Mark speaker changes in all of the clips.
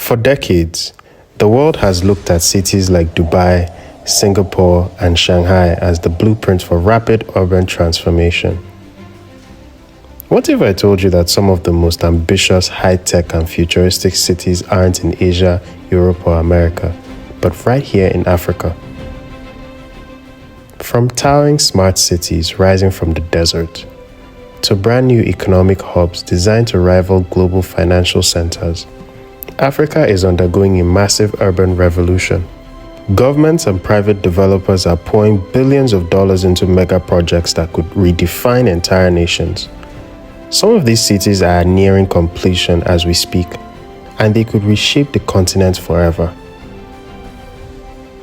Speaker 1: For decades, the world has looked at cities like Dubai, Singapore, and Shanghai as the blueprint for rapid urban transformation. What if I told you that some of the most ambitious, high-tech, and futuristic cities aren't in Asia, Europe, or America, but right here in Africa? From towering smart cities rising from the desert, to brand new economic hubs designed to rival global financial centers, Africa is undergoing a massive urban revolution. Governments and private developers are pouring billions of dollars into mega projects that could redefine entire nations. Some of these cities are nearing completion as we speak, and they could reshape the continent forever.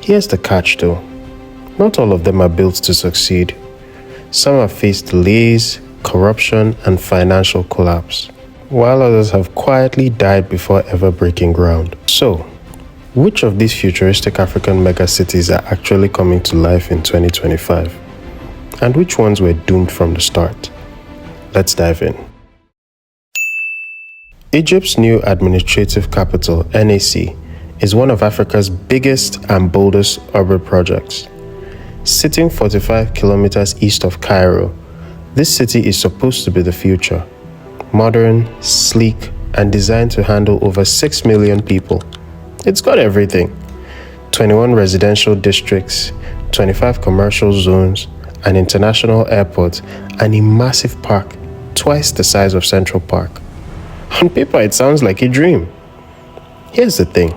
Speaker 1: Here's the catch though. Not all of them are built to succeed. Some have faced delays, corruption, and financial collapse, while others have quietly died before ever breaking ground. So, which of these futuristic African megacities are actually coming to life in 2025? And which ones were doomed from the start? Let's dive in. Egypt's new administrative capital, NAC, is one of Africa's biggest and boldest urban projects. Sitting 45 kilometers east of Cairo, this city is supposed to be the future. Modern, sleek, and designed to handle over 6 million people. It's got everything. 21 residential districts, 25 commercial zones, an international airport, and a massive park, twice the size of Central Park. On paper, it sounds like a dream. Here's the thing.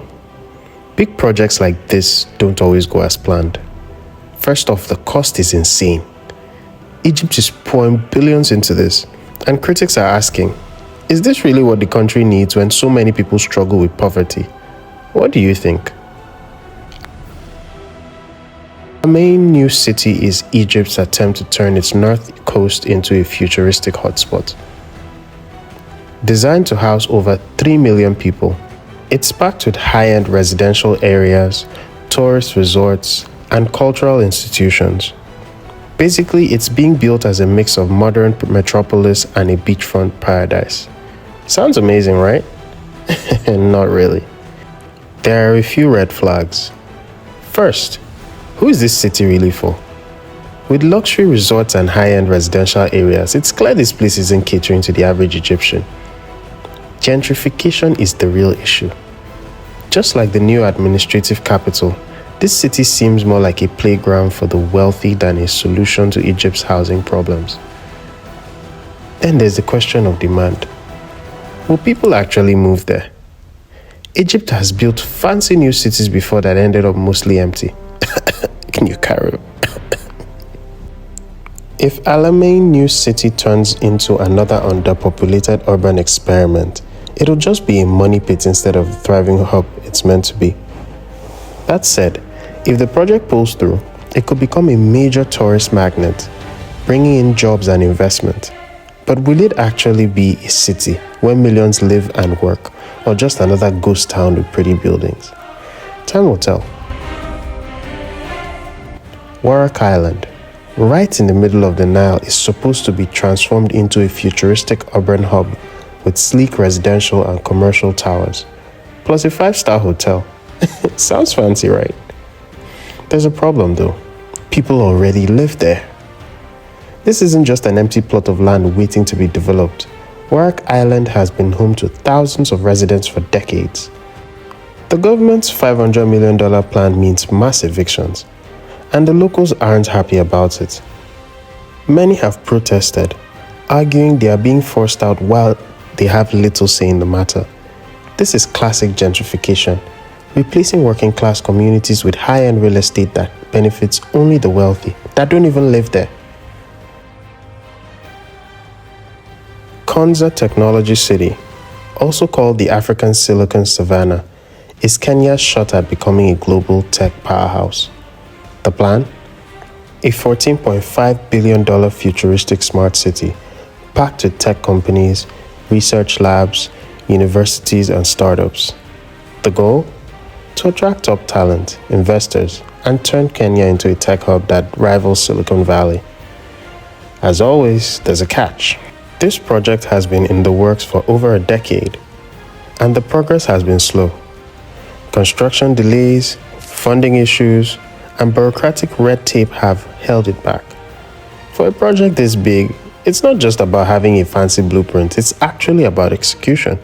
Speaker 1: Big projects like this don't always go as planned. First off, the cost is insane. Egypt is pouring billions into this, and critics are asking, is this really what the country needs when so many people struggle with poverty? What do you think? The main new city is Egypt's attempt to turn its north coast into a futuristic hotspot. Designed to house over 3 million people, it's packed with high-end residential areas, tourist resorts, and cultural institutions. Basically, it's being built as a mix of modern metropolis and a beachfront paradise. Sounds amazing, right? Not really. There are a few red flags. First, who is this city really for? With luxury resorts and high-end residential areas, it's clear this place isn't catering to the average Egyptian. Gentrification is the real issue. Just like the new administrative capital, this city seems more like a playground for the wealthy than a solution to Egypt's housing problems. Then there's the question of demand. Will people actually move there? Egypt has built fancy new cities before that ended up mostly empty. Can you carry it? If Ownahomeng new city turns into another underpopulated urban experiment, it'll just be a money pit instead of the thriving hub it's meant to be. That said, if the project pulls through, it could become a major tourist magnet, bringing in jobs and investment. But will it actually be a city where millions live and work, or just another ghost town with pretty buildings? Time will tell. Warak Island, right in the middle of the Nile, is supposed to be transformed into a futuristic urban hub with sleek residential and commercial towers, plus a 5-star hotel. Sounds fancy, right? There's a problem though. People already live there. This isn't just an empty plot of land waiting to be developed. Warak Island has been home to thousands of residents for decades. The government's $500 million plan means mass evictions, and the locals aren't happy about it. Many have protested, arguing they are being forced out while they have little say in the matter. This is classic gentrification, replacing working class communities with high-end real estate that benefits only the wealthy that don't even live there. Konza Technology City, also called the African Silicon Savannah, is Kenya's shot at becoming a global tech powerhouse. The plan? A $14.5 billion futuristic smart city, packed with tech companies, research labs, universities, and startups. The goal? To attract top talent, investors, and turn Kenya into a tech hub that rivals Silicon Valley. As always, there's a catch. This project has been in the works for over a decade, and the progress has been slow. Construction delays, funding issues, and bureaucratic red tape have held it back. For a project this big, it's not just about having a fancy blueprint, it's actually about execution.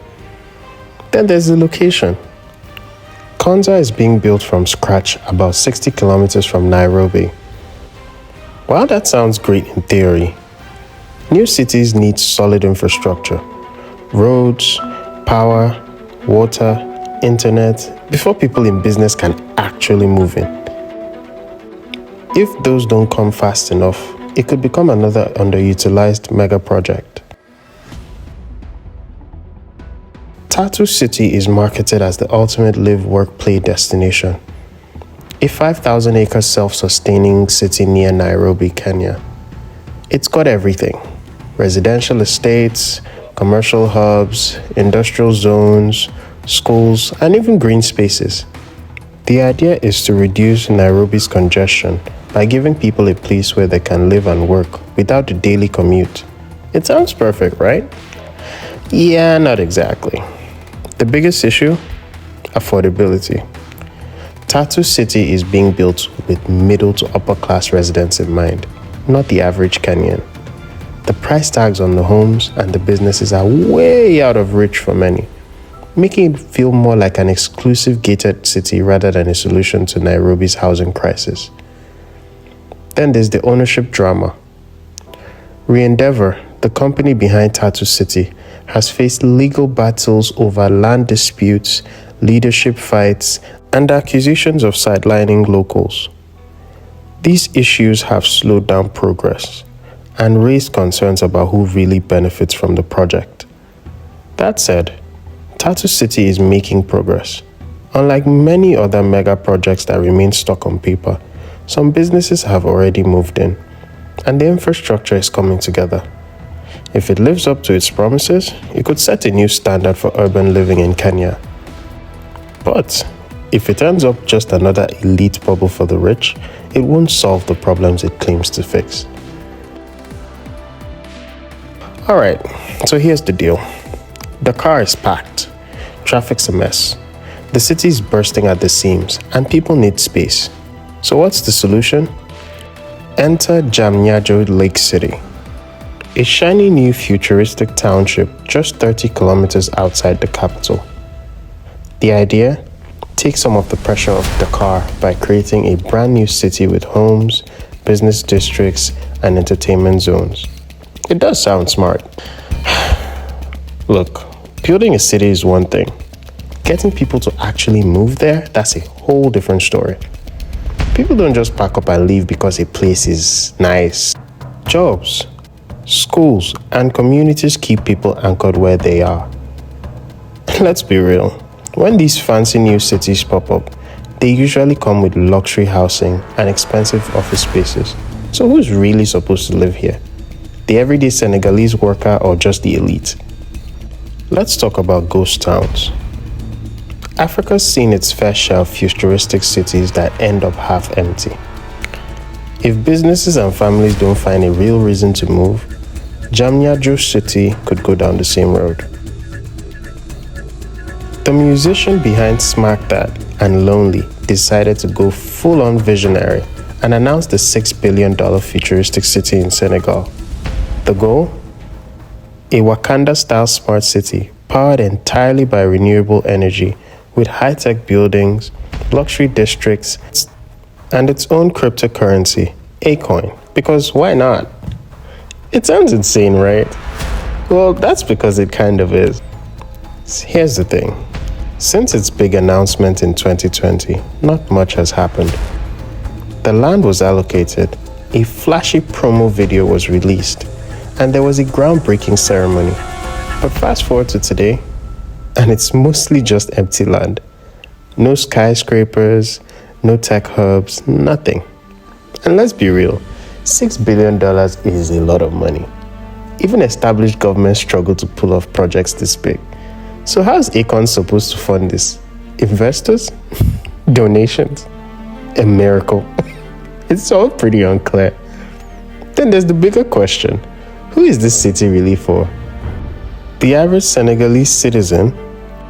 Speaker 1: Then there's the location. Konza is being built from scratch about 60 kilometers from Nairobi. While that sounds great in theory, new cities need solid infrastructure, roads, power, water, internet, before people in business can actually move in. If those don't come fast enough, it could become another underutilized mega project. Tatu City is marketed as the ultimate live-work-play destination. A 5,000-acre self-sustaining city near Nairobi, Kenya. It's got everything: residential estates, commercial hubs, industrial zones, schools, and even green spaces. The idea is to reduce Nairobi's congestion by giving people a place where they can live and work without the daily commute. It sounds perfect, right? Yeah, not exactly. The biggest issue? Affordability. Tatu City is being built with middle to upper class residents in mind, not the average Kenyan. The price tags on the homes and the businesses are way out of reach for many, making it feel more like an exclusive gated city rather than a solution to Nairobi's housing crisis. Then there's the ownership drama. Re-Endeavor, the company behind Tatu City, has faced legal battles over land disputes, leadership fights, and accusations of sidelining locals. These issues have slowed down progress and raised concerns about who really benefits from the project. That said, Tatu City is making progress. Unlike many other mega projects that remain stuck on paper, some businesses have already moved in, and the infrastructure is coming together. If it lives up to its promises, it could set a new standard for urban living in Kenya. But if it ends up just another elite bubble for the rich, it won't solve the problems it claims to fix. Alright, so here's the deal. The car is packed, traffic's a mess, the city's bursting at the seams, and people need space. So what's the solution? Enter Jamnyajo Lake City, a shiny new futuristic township just 30 kilometers outside the capital. The idea? Take some of the pressure off Dakar by creating a brand new city with homes, business districts, and entertainment zones. It does sound smart. Look, building a city is one thing. Getting people to actually move there, that's a whole different story. People don't just pack up and leave because a place is nice. Jobs, schools, and communities keep people anchored where they are. Let's be real. When these fancy new cities pop up, they usually come with luxury housing and expensive office spaces. So who's really supposed to live here? The everyday Senegalese worker or just the elite? Let's talk about ghost towns. Africa's seen its fair share of futuristic cities that end up half empty. If businesses and families don't find a real reason to move, Jamnyajo City could go down the same road. The musician behind Smack That and Lonely decided to go full-on visionary and announced the $6 billion futuristic city in Senegal. The goal? A Wakanda-style smart city powered entirely by renewable energy with high-tech buildings, luxury districts, and its own cryptocurrency, A-Coin. Because why not? It sounds insane, right? Well, that's because it kind of is. Here's the thing. Since its big announcement in 2020, not much has happened. The land was allocated, a flashy promo video was released, and there was a groundbreaking ceremony. But fast forward to today, and it's mostly just empty land. No skyscrapers, no tech hubs, nothing. And let's be real, $6 billion is a lot of money. Even established governments struggle to pull off projects this big. So how's Akon supposed to fund this? Investors? Donations? A miracle? It's all pretty unclear. Then there's the bigger question. Who is this city really for? The average Senegalese citizen?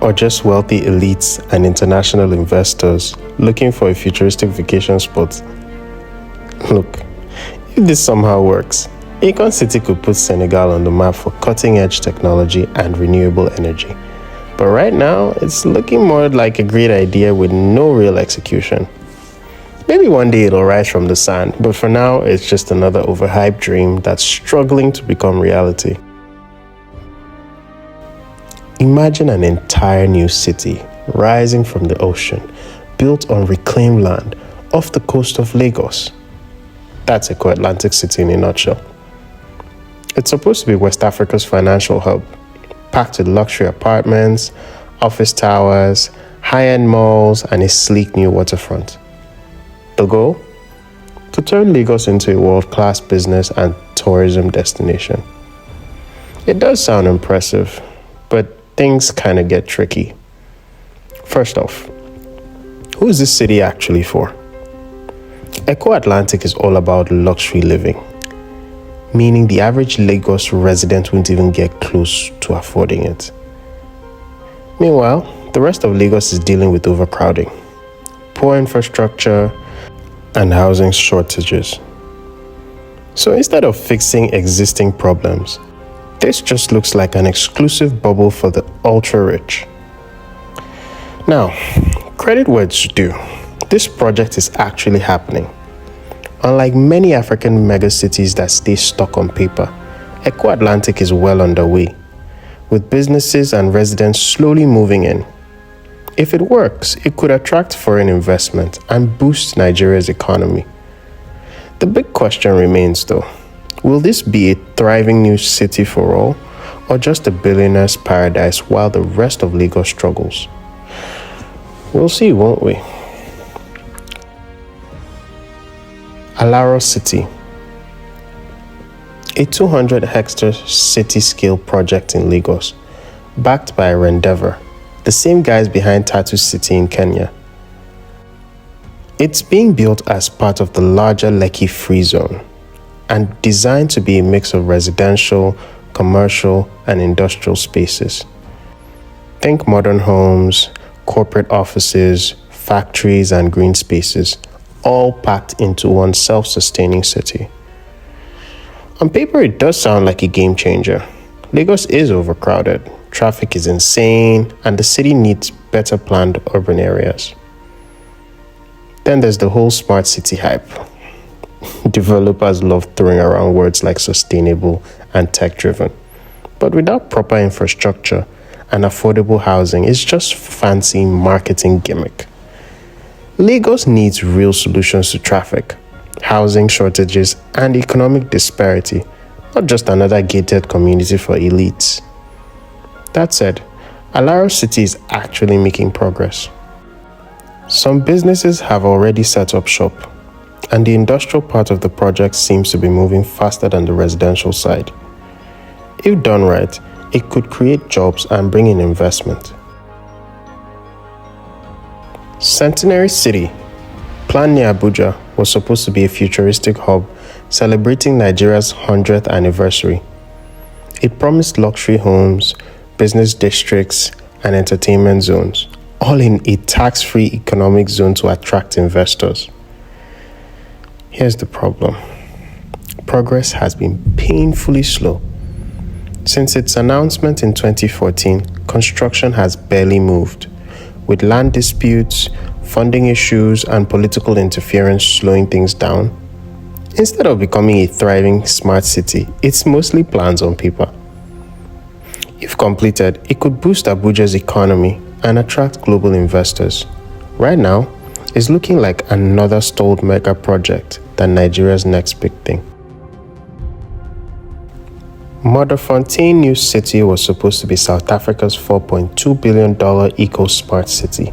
Speaker 1: or just wealthy elites and international investors looking for a futuristic vacation spot? Look, if this somehow works, Econ City could put Senegal on the map for cutting-edge technology and renewable energy. But right now, it's looking more like a great idea with no real execution. Maybe one day it'll rise from the sand, but for now, it's just another overhyped dream that's struggling to become reality. Imagine an entire new city rising from the ocean, built on reclaimed land off the coast of Lagos. That's Atlantic City in a nutshell. It's supposed to be West Africa's financial hub, packed with luxury apartments, office towers, high-end malls, and a sleek new waterfront. The goal? To turn Lagos into a world-class business and tourism destination. It does sound impressive, but things kind of get tricky. First off, who is this city actually for? Eco Atlantic is all about luxury living, meaning the average Lagos resident won't even get close to affording it. Meanwhile, the rest of Lagos is dealing with overcrowding, poor infrastructure, and housing shortages. So instead of fixing existing problems, this just looks like an exclusive bubble for the ultra-rich. Now, credit where it's due. This project is actually happening. Unlike many African megacities that stay stuck on paper, Eco Atlantic is well underway, with businesses and residents slowly moving in. If it works, it could attract foreign investment and boost Nigeria's economy. The big question remains though, will this be a thriving new city for all, or just a billionaire's paradise while the rest of Lagos struggles? We'll see, won't we? Alaro City, a 200-hectare city-scale project in Lagos, backed by Rendeavor, the same guys behind Tatu City in Kenya. It's being built as part of the larger Lekki Free Zone and designed to be a mix of residential, commercial, and industrial spaces. Think modern homes, corporate offices, factories, and green spaces, all packed into one self-sustaining city. On paper, it does sound like a game changer. Lagos is overcrowded, traffic is insane, and the city needs better planned urban areas. Then there's the whole smart city hype. Developers love throwing around words like sustainable and tech-driven. But without proper infrastructure and affordable housing, it's just fancy marketing gimmick. Lagos needs real solutions to traffic, housing shortages, and economic disparity, not just another gated community for elites. That said, Alaro City is actually making progress. Some businesses have already set up shop, and the industrial part of the project seems to be moving faster than the residential side. If done right, it could create jobs and bring in investment. Centenary City, planned near Abuja, was supposed to be a futuristic hub celebrating Nigeria's 100th anniversary. It promised luxury homes, business districts, and entertainment zones, all in a tax-free economic zone to attract investors. Here's the problem. Progress has been painfully slow. Since its announcement in 2014, construction has barely moved, with land disputes, funding issues, and political interference slowing things down. Instead of becoming a thriving smart city, it's mostly plans on paper. If completed, it could boost Abuja's economy and attract global investors. Right now, it's looking like another stalled mega project than Nigeria's next big thing. Modderfontein New City was supposed to be South Africa's $4.2 billion eco-smart city,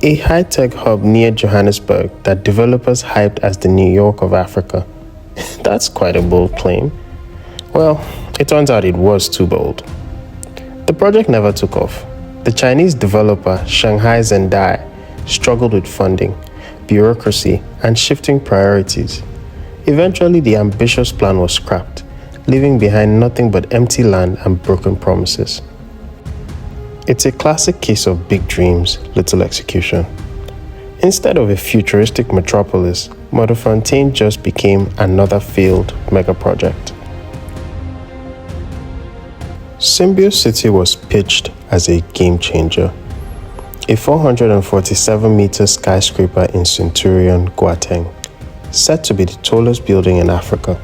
Speaker 1: a high-tech hub near Johannesburg that developers hyped as the New York of Africa. That's quite a bold claim. Well, it turns out it was too bold. The project never took off. The Chinese developer Shanghai Zendai struggled with funding, bureaucracy, and shifting priorities. Eventually, the ambitious plan was scrapped, leaving behind nothing but empty land and broken promises. It's a classic case of big dreams, little execution. Instead of a futuristic metropolis, Ownahomeng just became another failed mega project. Symbio City was pitched as a game changer, a 447-meter skyscraper in Centurion, Gauteng, set to be the tallest building in Africa.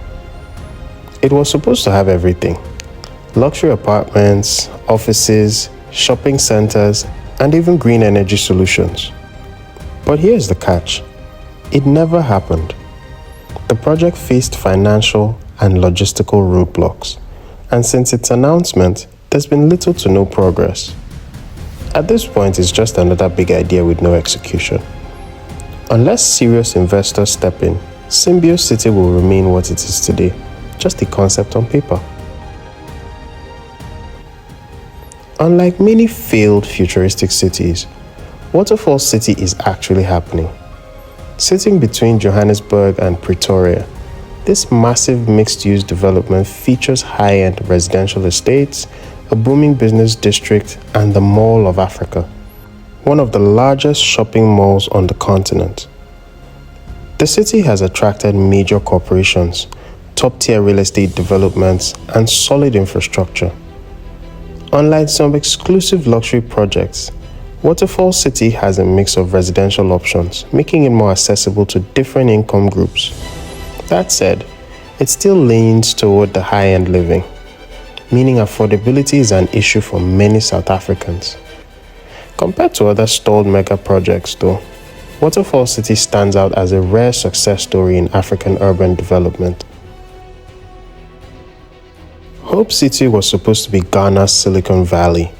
Speaker 1: It was supposed to have everything: luxury apartments, offices, shopping centers, and even green energy solutions. But here's the catch: it never happened. The project faced financial and logistical roadblocks, and since its announcement, there's been little to no progress. At this point, it's just another big idea with no execution. Unless serious investors step in, Symbio City will remain what it is today, just a concept on paper. Unlike many failed futuristic cities, Waterfall City is actually happening. Sitting between Johannesburg and Pretoria, this massive mixed-use development features high-end residential estates, a booming business district, and the Mall of Africa, one of the largest shopping malls on the continent. The city has attracted major corporations, top-tier real estate developments, and solid infrastructure. Unlike some exclusive luxury projects, Waterfall City has a mix of residential options, making it more accessible to different income groups. That said, it still leans toward the high-end living, meaning affordability is an issue for many South Africans. Compared to other stalled mega projects though, Waterfall City stands out as a rare success story in African urban development. Hope City was supposed to be Ghana's Silicon Valley,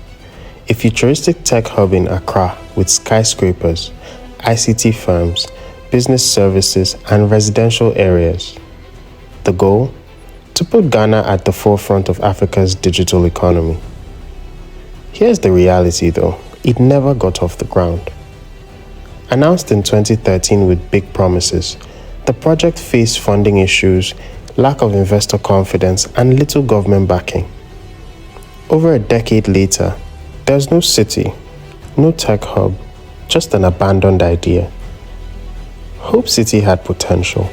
Speaker 1: a futuristic tech hub in Accra with skyscrapers, ICT firms, business services, and residential areas. The goal? To put Ghana at the forefront of Africa's digital economy. Here's the reality though, it never got off the ground. Announced in 2013 with big promises, the project faced funding issues, lack of investor confidence, and little government backing. Over a decade later, there's no city, no tech hub, just an abandoned idea. Hope City had potential,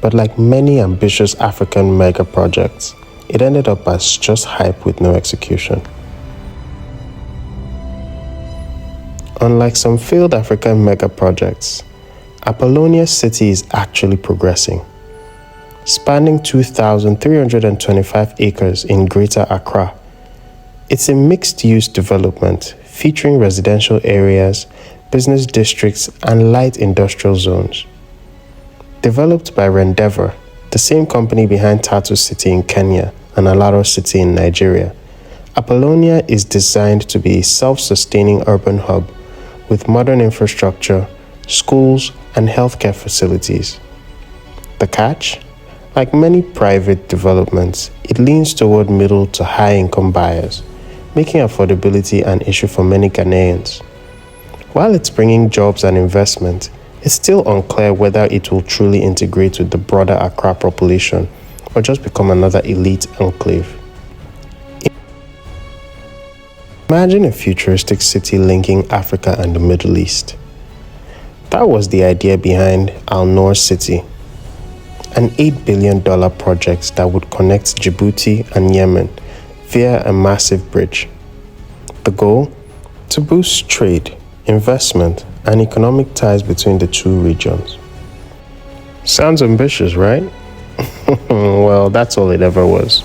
Speaker 1: but like many ambitious African mega projects, it ended up as just hype with no execution. Unlike some failed African mega projects, Apollonia City is actually progressing. Spanning 2,325 acres in Greater Accra, it's a mixed-use development featuring residential areas, business districts, and light industrial zones. Developed by Rendeavor, the same company behind Tatu City in Kenya and Alaro City in Nigeria, Apollonia is designed to be a self-sustaining urban hub with modern infrastructure, schools, and healthcare facilities. The catch? Like many private developments, it leans toward middle to high-income buyers, making affordability an issue for many Ghanaians. While it's bringing jobs and investment, it's still unclear whether it will truly integrate with the broader Accra population or just become another elite enclave. Imagine a futuristic city linking Africa and the Middle East. That was the idea behind Al Noor City, an $8 billion project that would connect Djibouti and Yemen via a massive bridge. The goal? To boost trade, investment, and economic ties between the two regions. Sounds ambitious, right? Well, that's all it ever was.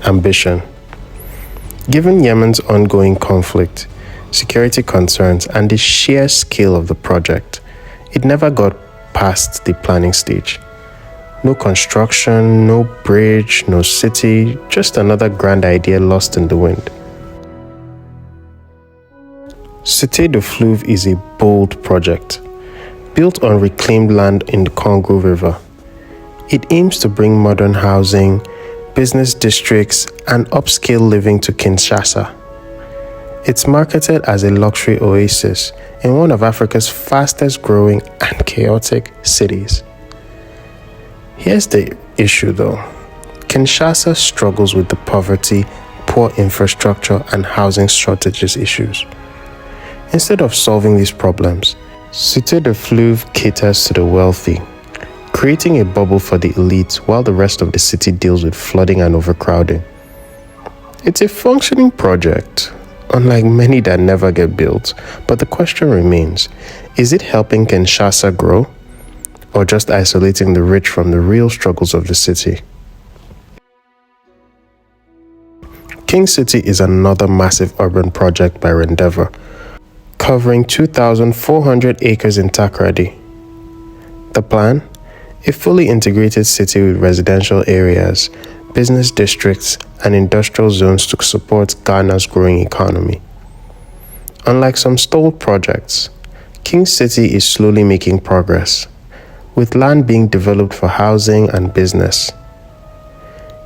Speaker 1: Ambition. Given Yemen's ongoing conflict, security concerns, and the sheer scale of the project, it never got past the planning stage. No construction, no bridge, no city, just another grand idea lost in the wind. Cité du Fleuve is a bold project, built on reclaimed land in the Congo River. It aims to bring modern housing, business districts, and upscale living to Kinshasa. It's marketed as a luxury oasis in one of Africa's fastest growing and chaotic cities. Here's the issue though. Kinshasa struggles with the poverty, poor infrastructure and housing shortages issues. Instead of solving these problems, Cité de Fleuve caters to the wealthy, creating a bubble for the elite while the rest of the city deals with flooding and overcrowding. It's a functioning project, unlike many that never get built, but the question remains, is it helping Kinshasa grow, or just isolating the rich from the real struggles of the city? King City is another massive urban project by Rendeavour, covering 2,400 acres in Takoradi. The plan? A fully integrated city with residential areas, business districts, and industrial zones to support Ghana's growing economy. Unlike some stalled projects, King City is slowly making progress, with land being developed for housing and business.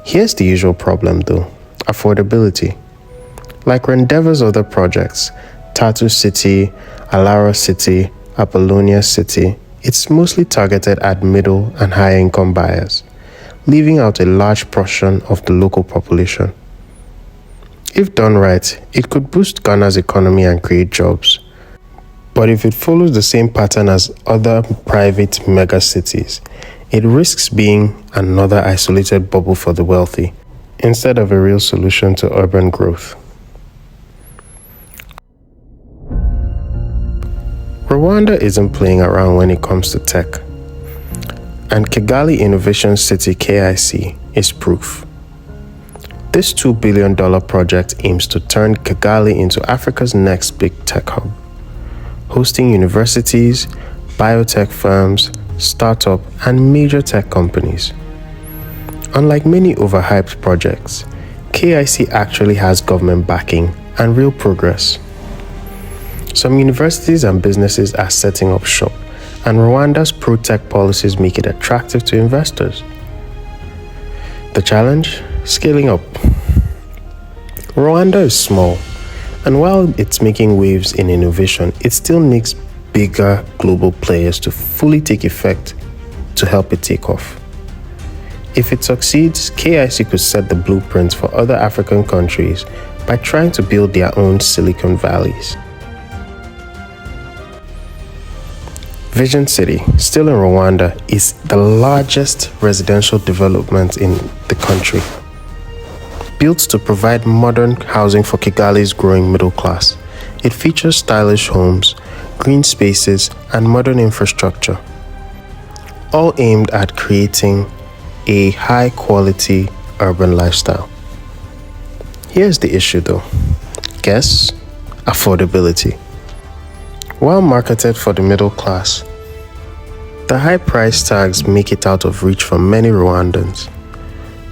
Speaker 1: Here's the usual problem though, affordability. Like Rendeavour's other projects, Tatu City, Alaro City, Apollonia City, it's mostly targeted at middle and high-income buyers, leaving out a large portion of the local population. If done right, it could boost Ghana's economy and create jobs. But if it follows the same pattern as other private megacities, it risks being another isolated bubble for the wealthy, instead of a real solution to urban growth. Rwanda isn't playing around when it comes to tech, and Kigali Innovation City KIC is proof. This $2 billion project aims to turn Kigali into Africa's next big tech hub, hosting universities, biotech firms, startup, and major tech companies. Unlike many overhyped projects, KIC actually has government backing and real progress. Some universities and businesses are setting up shop, and Rwanda's pro-tech policies make it attractive to investors. The challenge? Scaling up. Rwanda is small, and while it's making waves in innovation, it still needs bigger global players to fully take effect to help it take off. If it succeeds, KIC could set the blueprint for other African countries by trying to build their own Silicon Valleys. Vision City, still in Rwanda, is the largest residential development in the country. Built to provide modern housing for Kigali's growing middle class, it features stylish homes, green spaces, and modern infrastructure, all aimed at creating a high-quality urban lifestyle. Here's the issue though. Guess? Affordability. While marketed for the middle class, the high price tags make it out of reach for many Rwandans.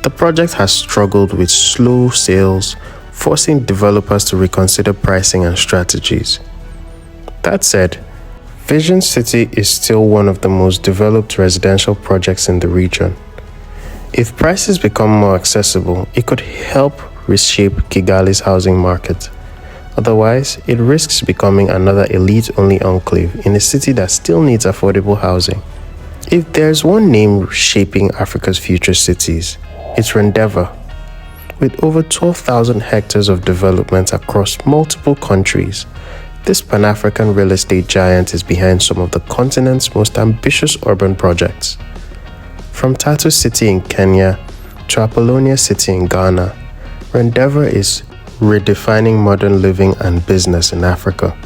Speaker 1: The project has struggled with slow sales, forcing developers to reconsider pricing and strategies. That said, Vision City is still one of the most developed residential projects in the region. If prices become more accessible, it could help reshape Kigali's housing market. Otherwise, it risks becoming another elite-only enclave in a city that still needs affordable housing. If there's one name shaping Africa's future cities, it's Rendeavour. With over 12,000 hectares of development across multiple countries, this Pan-African real estate giant is behind some of the continent's most ambitious urban projects. From Tatu City in Kenya to Apollonia City in Ghana, Rendeavour is redefining modern living and business in Africa.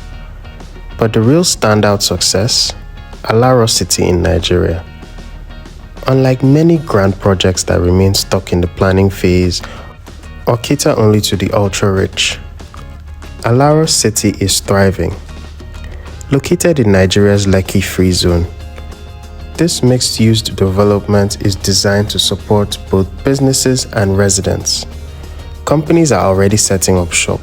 Speaker 1: But the real standout success? Alaro City in Nigeria. Unlike many grand projects that remain stuck in the planning phase or cater only to the ultra-rich, Alaro City is thriving. Located in Nigeria's Lekki Free Zone, this mixed-use development is designed to support both businesses and residents. Companies are already setting up shop,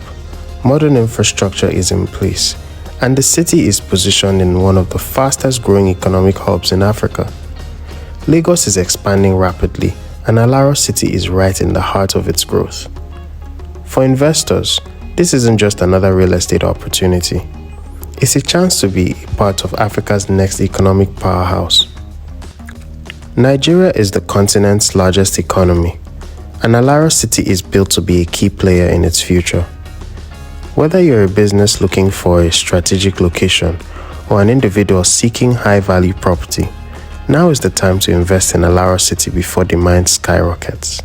Speaker 1: modern infrastructure is in place, and the city is positioned in one of the fastest growing economic hubs in Africa. Lagos is expanding rapidly, and Alaro City is right in the heart of its growth. For investors, this isn't just another real estate opportunity. It's a chance to be part of Africa's next economic powerhouse. Nigeria is the continent's largest economy, and Alaro City is built to be a key player in its future. Whether you're a business looking for a strategic location or an individual seeking high-value property, now is the time to invest in Alaro City before demand skyrockets.